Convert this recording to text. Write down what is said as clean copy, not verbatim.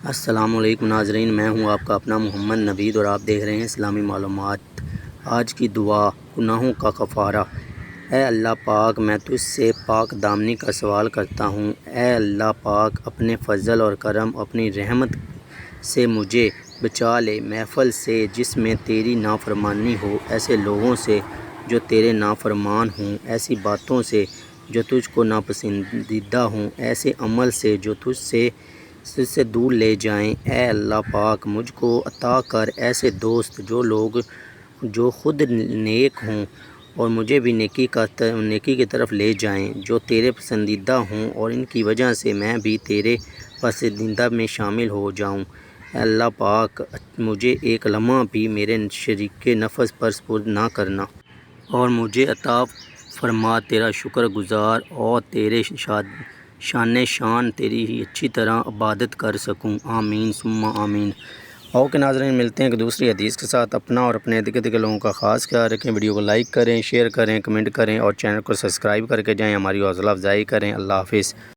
السلام علیکم ناظرین، میں ہوں آپ کا اپنا محمد نوید اور آپ دیکھ رہے ہیں اسلامی معلومات۔ آج کی دعا، گناہوں کا کفارہ۔ اے اللہ پاک، میں تجھ سے پاک دامنی کا سوال کرتا ہوں۔ اے اللہ پاک، اپنے فضل اور کرم، اپنی رحمت سے مجھے بچا لے، محفل سے جس میں تیری نافرمانی ہو، ایسے لوگوں سے جو تیرے نافرمان ہوں، ایسی باتوں سے جو تجھ کو ناپسندیدہ ہوں، ایسے عمل سے جو تجھ سے دور لے جائیں۔ اے اللہ پاک، مجھ کو عطا کر ایسے دوست جو خود نیک ہوں اور مجھے بھی نیکی کی طرف لے جائیں، جو تیرے پسندیدہ ہوں اور ان کی وجہ سے میں بھی تیرے پسندیدہ میں شامل ہو جاؤں۔ اے اللہ پاک، مجھے ایک لمحہ بھی میرے شریک نفس پر سپرد نہ کرنا، اور مجھے عطا فرما تیرا شکر گزار اور تیرے شان تیری ہی اچھی طرح عبادت کر سکوں۔ آمین ثم آمین۔ اوکے ناظرین، ملتے ہیں کہ دوسری حدیث کے ساتھ۔ اپنا اور اپنے ارد گرد کے لوگوں کا خاص خیال رکھیں۔ ویڈیو کو لائک کریں، شیئر کریں، کمنٹ کریں اور چینل کو سبسکرائب کر کے جائیں، ہماری حوصلہ افزائی کریں۔ اللہ حافظ۔